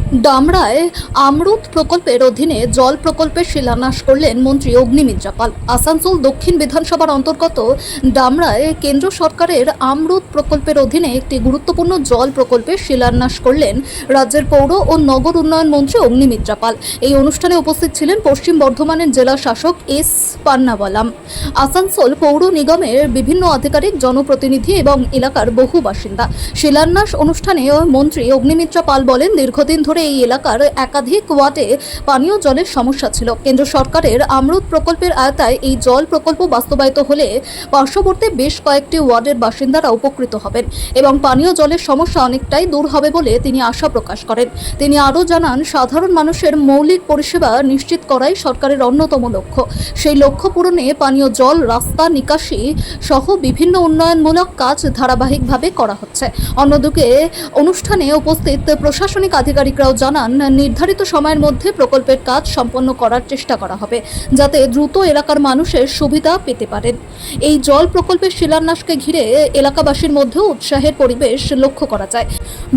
ডামরায় আমরুত প্রকল্পের অধীনে জল প্রকল্পের শিলান্যাস করলেন মন্ত্রী অগ্নিমিত্রা পাল। আসানসোল দক্ষিণ বিধানসভার অন্তর্গত ডামরায় কেন্দ্র সরকারের আমরুত প্রকল্পের অধীনে একটি গুরুত্বপূর্ণ জল প্রকল্পের শিলান্যাস করলেন রাজ্যের পৌর ও নগর উন্নয়ন মন্ত্রী অগ্নিমিত্রা পাল। এই অনুষ্ঠানে উপস্থিত ছিলেন পশ্চিম বর্ধমানের জেলা শাসক এস পান্নাওয়ালাম, আসানসোল পৌর নিগমের বিভিন্ন আধিকারিক, জনপ্রতিনিধি এবং এলাকার বহু বাসিন্দা। শিলান্যাস অনুষ্ঠানে মন্ত্রী অগ্নিমিত্রা পাল বলেন, দীর্ঘদিন ধরে এই এলাকার একাধিক ওয়ার্ডে পানীয় জলের সমস্যা ছিল। কেন্দ্র সরকারের আমরুত প্রকল্পের আওতায় এই জল প্রকল্প বাস্তবায়িত হলে পার্শ্ববর্তী বেশ কয়েকটি ওয়ার্ডের বাসিন্দারা উপকৃত হবেন এবং পানীয় জলের সমস্যা অনেকটাই দূর হবে বলে তিনি আশা প্রকাশ করেন। তিনি আরও জানান, সাধারণ মানুষের মৌলিক পরিষেবা নিশ্চিত করাই সরকারের অন্যতম লক্ষ্য। সেই লক্ষ্য পূরণে পানীয় জল, রাস্তা, নিকাশি সহ বিভিন্ন উন্নয়নমূলক কাজ ধারাবাহিকভাবে করা হচ্ছে। অন্যদিকে অনুষ্ঠানে উপস্থিত প্রশাসনিক আধিকারিকরাও জানান, নির্ধারিত সময়ের মধ্যে প্রকল্পের কাজ সম্পন্ন করার চেষ্টা করা হবে যাতে দ্রুত এলাকার মানুষের সুবিধা পেতে পারেন। এই জল প্রকল্পের শিলান্যাসকে ঘিরে এলাকাবাসীর মধ্যেও উৎসাহের পরিবেশ লক্ষ্য করা যায়।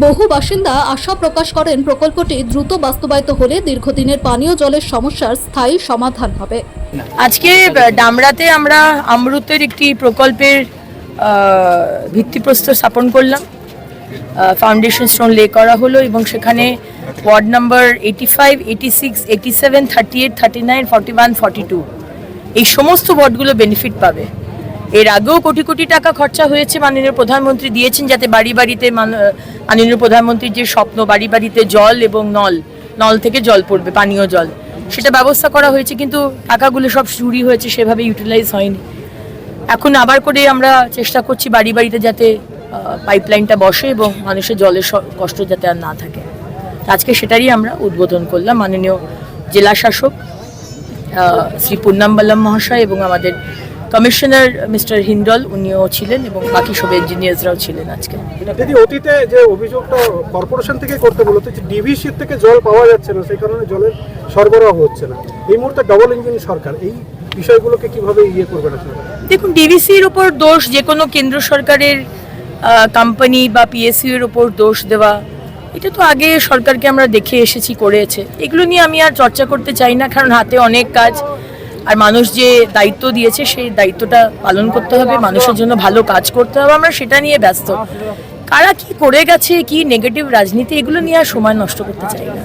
বহু বাসিন্দা আশা প্রকাশ করেন, প্রকল্পটি দ্রুত বাস্তবায়িত হলে দীর্ঘদিনের পানীয় জলের সমস্যার স্থায়ী সমাধান হবে। আজকে ডামরাতে আমরা আমরুতের একটি প্রকল্পের ভিত্তিপ্রস্তর স্থাপন করলাম, ফাউন্ডেশন স্টোন লে করা হলো এবং সেখানে ওয়ার্ড নাম্বার 85, 86, 87, 38, 39, 41, 42 এই সমস্ত ওয়ার্ডগুলো বেনিফিট পাবে। এর আগেও কোটি কোটি টাকা খরচা হয়েছে, মাননীয় প্রধানমন্ত্রী দিয়েছেন যাতে বাড়ি বাড়িতে, মাননীয় প্রধানমন্ত্রীর যে স্বপ্ন, বাড়ি বাড়িতে জল এবং নল থেকে জল পড়বে, পানীয় জল, সেটা ব্যবস্থা করা হয়েছে, কিন্তু টাকাগুলো সব চুরি হয়েছে, সেভাবে ইউটিলাইজ হয়নি। এখন আবার করে আমরা চেষ্টা করছি বাড়ি বাড়িতে যাতে পাইপলাইনটা বসে এবং মানুষের জলের কষ্ট যাতে আর না থাকে। আজকে সেটারই আমরা উদ্বোধন করলাম। মাননীয় জেলা শাসক শ্রী পুন্নাম্বালাম মহাশয় এবং আমাদের কমিশনার মিস্টার হিন্ডল উনিও ছিলেন এবং বাকি সব ইঞ্জিনিয়ার্সরাও ছিলেন আজকে। যদি অতীতে যে অভিযোগটা কর্পোরেশন থেকে করতে বলতো যে ডিভিসি থেকে জল পাওয়া যাচ্ছে না, সেই কারণে জলের সরবরাহ হচ্ছে না, এই মুহূর্তে ডবল ইঞ্জিন সরকার এই বিষয়গুলোকে কিভাবে করবে না? দেখুন, ডিভিসির উপর দোষ, যে কোনো কেন্দ্র সরকারের কোম্পানি বা পিএসইউ এর উপর দোষ দেওয়া, এটা তো আগে সরকারকে আমরা দেখে এসেছি করেছে। এগুলো নিয়ে আমি আর চর্চা করতে চাই না, কারণ হাতে অনেক কাজ, আর মানুষ যে দায়িত্ব দিয়েছে সেই দায়িত্বটা পালন করতে হবে, মানুষের জন্য ভালো কাজ করতে হবে, আমরা সেটা নিয়ে ব্যস্ত। কারা কি করে গেছে, কি নেগেটিভ রাজনীতি, এগুলো নিয়ে আর সময় নষ্ট করতে চাই না।